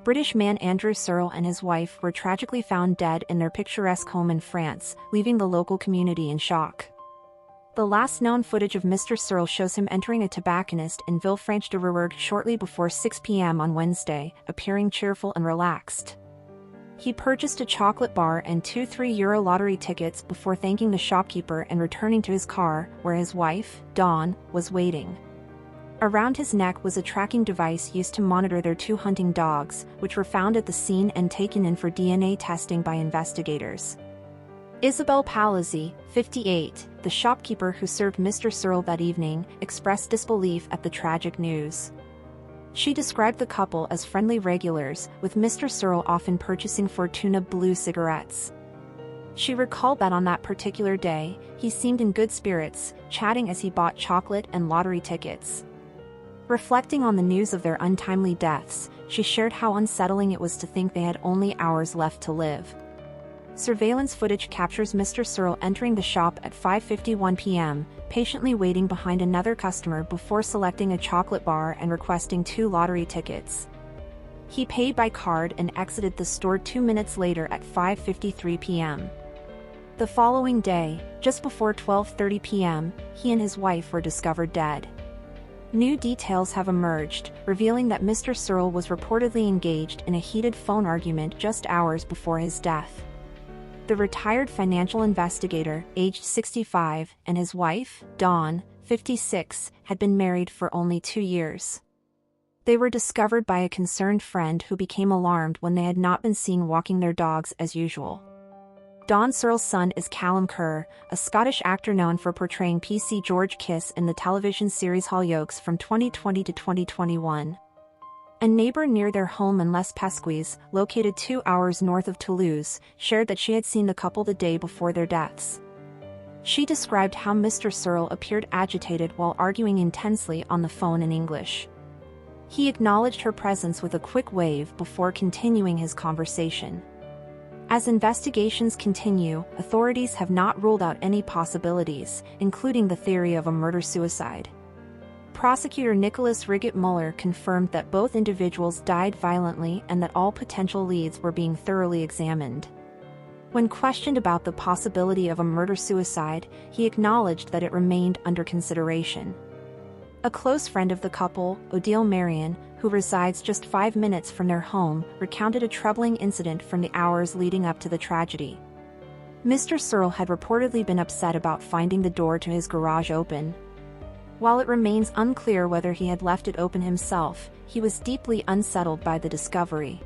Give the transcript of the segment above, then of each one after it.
British man Andrew Searle and his wife were tragically found dead in their picturesque home in France, leaving the local community in shock. The last known footage of Mr. Searle shows him entering a tobacconist in Villefranche-de-Rouergue shortly before 6 p.m. on Wednesday, appearing cheerful and relaxed. He purchased a chocolate bar and two €3 lottery tickets before thanking the shopkeeper and returning to his car, where his wife, Dawn, was waiting. Around his neck was a tracking device used to monitor their two hunting dogs, which were found at the scene and taken in for DNA testing by investigators. Isabel Palazzi, 58, the shopkeeper who served Mr. Searle that evening, expressed disbelief at the tragic news. She described the couple as friendly regulars, with Mr. Searle often purchasing Fortuna Blue cigarettes. She recalled that on that particular day, he seemed in good spirits, chatting as he bought chocolate and lottery tickets. Reflecting on the news of their untimely deaths, she shared how unsettling it was to think they had only hours left to live. Surveillance footage captures Mr. Searle entering the shop at 5:51 p.m., patiently waiting behind another customer before selecting a chocolate bar and requesting two lottery tickets. He paid by card and exited the store 2 minutes later at 5:53 p.m. The following day, just before 12:30 p.m., he and his wife were discovered dead. New details have emerged, revealing that Mr. Searle was reportedly engaged in a heated phone argument just hours before his death. The retired financial investigator, aged 65, and his wife, Dawn, 56, had been married for only 2 years. They were discovered by a concerned friend who became alarmed when they had not been seen walking their dogs as usual. Dawn Searle's son is Callum Kerr, a Scottish actor known for portraying PC George Kiss in the television series Hollyoaks from 2020 to 2021. A neighbor near their home in Les Pesquis, located 2 hours north of Toulouse, shared that she had seen the couple the day before their deaths. She described how Mr. Searle appeared agitated while arguing intensely on the phone in English. He acknowledged her presence with a quick wave before continuing his conversation. As investigations continue, authorities have not ruled out any possibilities, including the theory of a murder-suicide. Prosecutor Nicholas Riggett-Muller confirmed that both individuals died violently and that all potential leads were being thoroughly examined. When questioned about the possibility of a murder-suicide, he acknowledged that it remained under consideration. A close friend of the couple, Odile Marion, who resides just 5 minutes from their home, recounted a troubling incident from the hours leading up to the tragedy. Mr. Searle had reportedly been upset about finding the door to his garage open. While it remains unclear whether he had left it open himself, he was deeply unsettled by the discovery.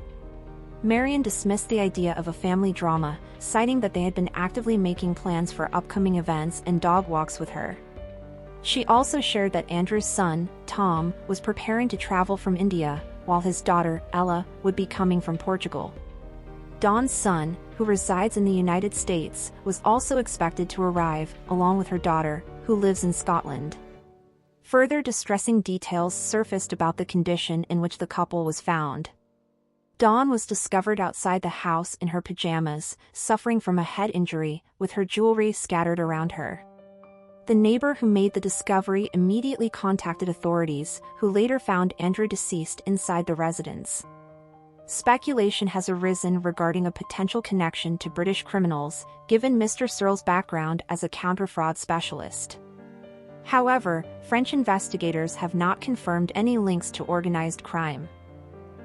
Marion dismissed the idea of a family drama, citing that they had been actively making plans for upcoming events and dog walks with her. She also shared that Andrew's son, Tom, was preparing to travel from India, while his daughter, Ella, would be coming from Portugal. Dawn's son, who resides in the United States, was also expected to arrive, along with her daughter, who lives in Scotland. Further distressing details surfaced about the condition in which the couple was found. Dawn was discovered outside the house in her pajamas, suffering from a head injury, with her jewelry scattered around her. The neighbor who made the discovery immediately contacted authorities, who later found Andrew deceased inside the residence. Speculation has arisen regarding a potential connection to British criminals, given Mr. Searle's background as a counter-fraud specialist. However, French investigators have not confirmed any links to organized crime.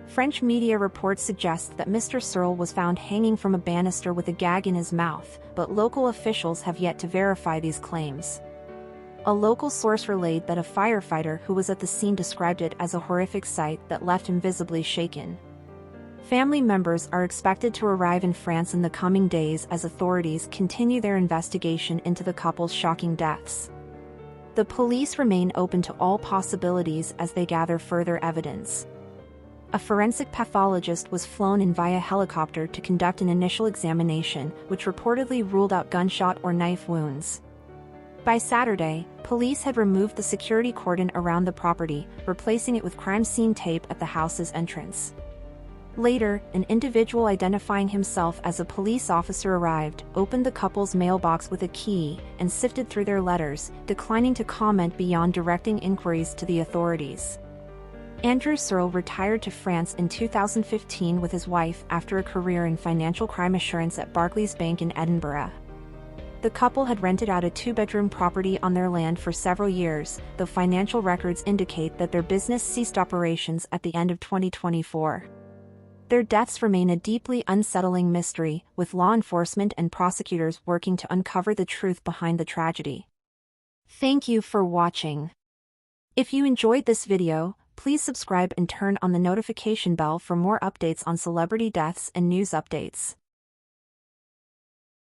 French media reports suggest that Mr. Searle was found hanging from a banister with a gag in his mouth, but local officials have yet to verify these claims. A local source relayed that a firefighter who was at the scene described it as a horrific sight that left him visibly shaken. Family members are expected to arrive in France in the coming days as authorities continue their investigation into the couple's shocking deaths. The police remain open to all possibilities as they gather further evidence. A forensic pathologist was flown in via helicopter to conduct an initial examination, which reportedly ruled out gunshot or knife wounds. By Saturday, police had removed the security cordon around the property, replacing it with crime scene tape at the house's entrance. Later, an individual identifying himself as a police officer arrived, opened the couple's mailbox with a key, and sifted through their letters, declining to comment beyond directing inquiries to the authorities. Andrew Searle retired to France in 2015 with his wife after a career in financial crime assurance at Barclays Bank in Edinburgh. The couple had rented out a two-bedroom property on their land for several years, though financial records indicate that their business ceased operations at the end of 2024. Their deaths remain a deeply unsettling mystery, with law enforcement and prosecutors working to uncover the truth behind the tragedy. Thank you for watching. If you enjoyed this video, please subscribe and turn on the notification bell for more updates on celebrity deaths and news updates.